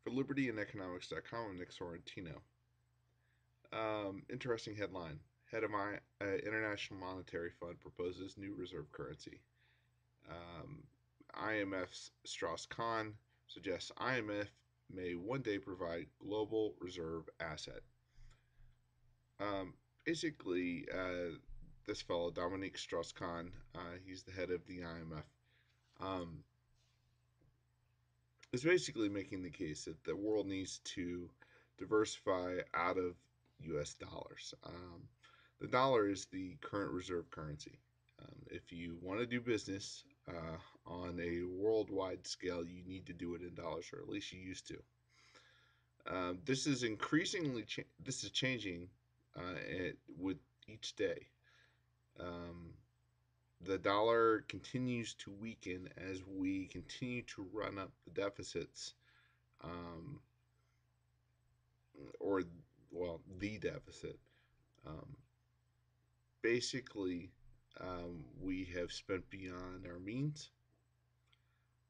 For libertyandeconomics.com, I'm Nick Sorrentino. Interesting headline. Head of my International Monetary Fund proposes new reserve currency. Um, IMF's Strauss-Kahn suggests IMF may one day provide global reserve asset. Um, basically, this fellow, Dominique Strauss-Kahn, he's the head of the IMF, um, is basically making the case that the world needs to diversify out of U.S. dollars. The dollar is the current reserve currency. If you want to do business on a worldwide scale, you need to do it in dollars, or at least you used to. This is this is changing with each day. Um, the dollar continues to weaken as we continue to run up the deficits, um, or the deficit. Um, we have spent beyond our means,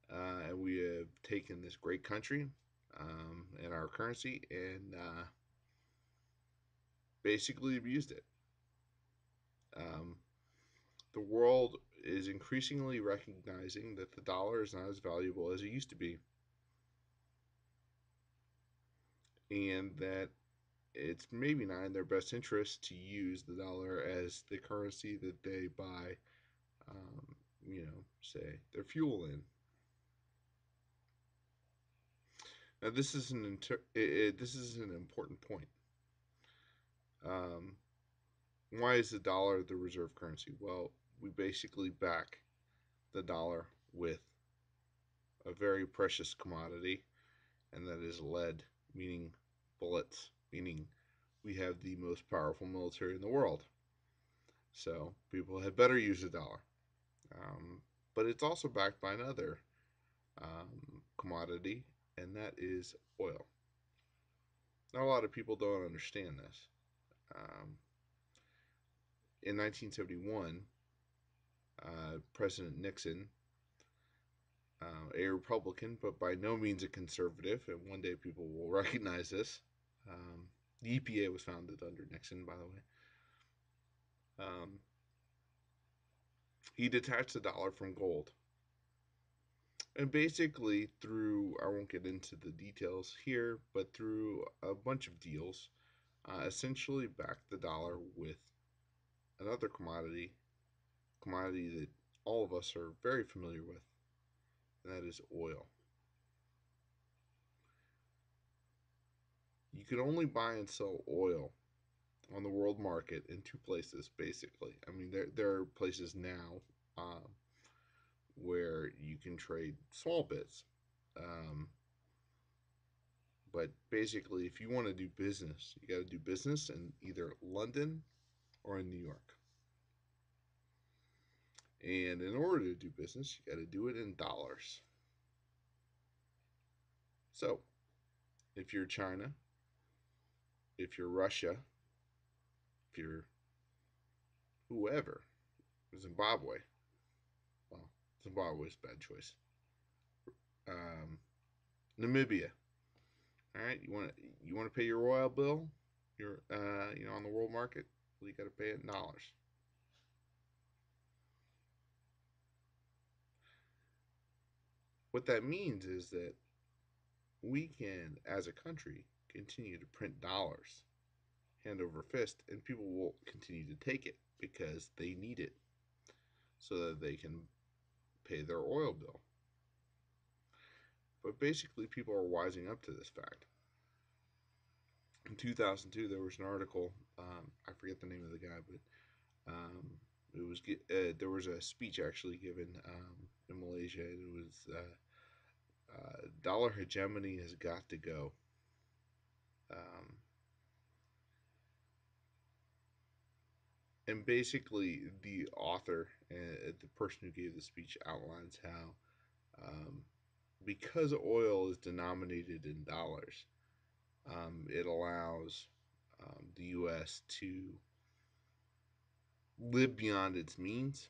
and we have taken this great country and our currency and basically abused it. Um, the world is increasingly recognizing that the dollar is not as valuable as it used to be, and that it's maybe not in their best interest to use the dollar as the currency that they buy, say their fuel in. Now, this is an important point. Um, why is the dollar the reserve currency? Well, we basically back the dollar with a very precious commodity, and that is lead, meaning bullets, meaning we have the most powerful military in the world. So people had better use the dollar. But it's also backed by another commodity, and that is oil. Not a lot of people don't understand this. In 1971, President Nixon, a Republican, but by no means a conservative, and one day people will recognize this. The EPA was founded under Nixon, by the way. He detached the dollar from gold. And basically, I won't get into the details here, but through a bunch of deals, essentially backed the dollar with another commodity that all of us are very familiar with, and that is oil. You can only buy and sell oil on the world market in two places, basically. I mean, there are places now where you can trade small bits. Um, but basically, if you want to do business, you got to do business in either London or in New York. And in order to do business, you got to do it in dollars. So, if you're China, if you're Russia, if you're whoever, Zimbabwe, well, Zimbabwe is a bad choice. Um, Namibia, all right, you want to pay your oil bill, you're on the world market, well, you got to pay it in dollars. What that means is that we can, as a country, continue to print dollars hand over fist, and people will continue to take it because they need it so that they can pay their oil bill. But basically, people are wising up to this fact. In 2002, there was an article. I forget the name of the guy, but it was there was a speech actually given in Malaysia. It was dollar hegemony has got to go. Um, and basically, the author and the person who gave the speech outlines how, because oil is denominated in dollars, it allows the U.S. to live beyond its means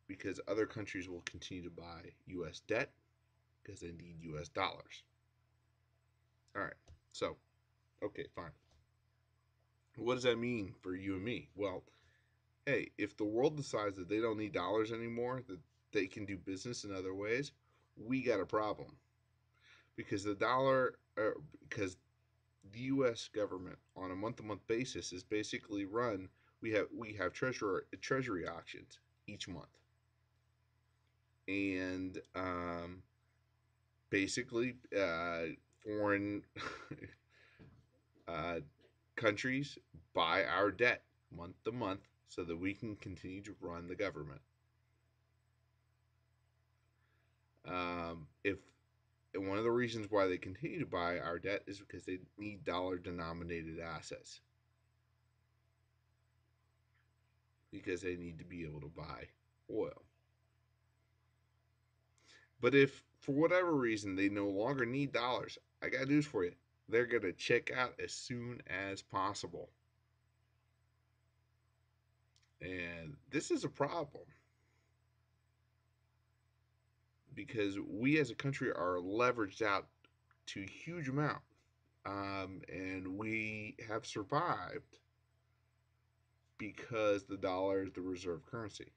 because other countries will continue to buy U.S. debt, because they need US dollars. All right. So, okay, fine. What does that mean for you and me? Well, hey, if the world decides that they don't need dollars anymore, that they can do business in other ways, we got a problem because because the U.S. government on a month-to-month basis is basically run. We have treasury auctions each month, and basically foreign uh, countries buy our debt month to month so that we can continue to run the government. If and one of the reasons why they continue to buy our debt is because they need dollar denominated assets because they need to be able to buy oil. But if for whatever reason they no longer need dollars, I got news for you. They're going to check out as soon as possible. And this is a problem because we as a country are leveraged out to a huge amount. And we have survived because the dollar is the reserve currency.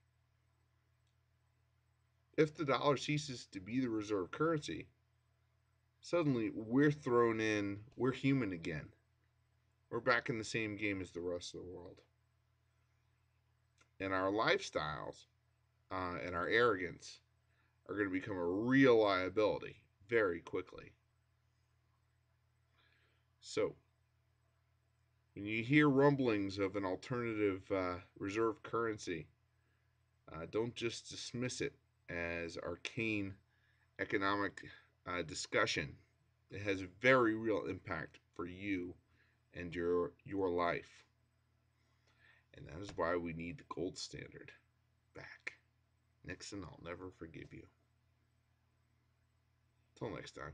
If the dollar ceases to be the reserve currency, suddenly we're human again. We're back in the same game as the rest of the world. And our lifestyles and our arrogance are going to become a real liability very quickly. So, when you hear rumblings of an alternative reserve currency, don't just dismiss it as arcane economic discussion. It has a very real impact for you and your life. And that is why we need the gold standard back. Nixon, I'll never forgive you. Till next time.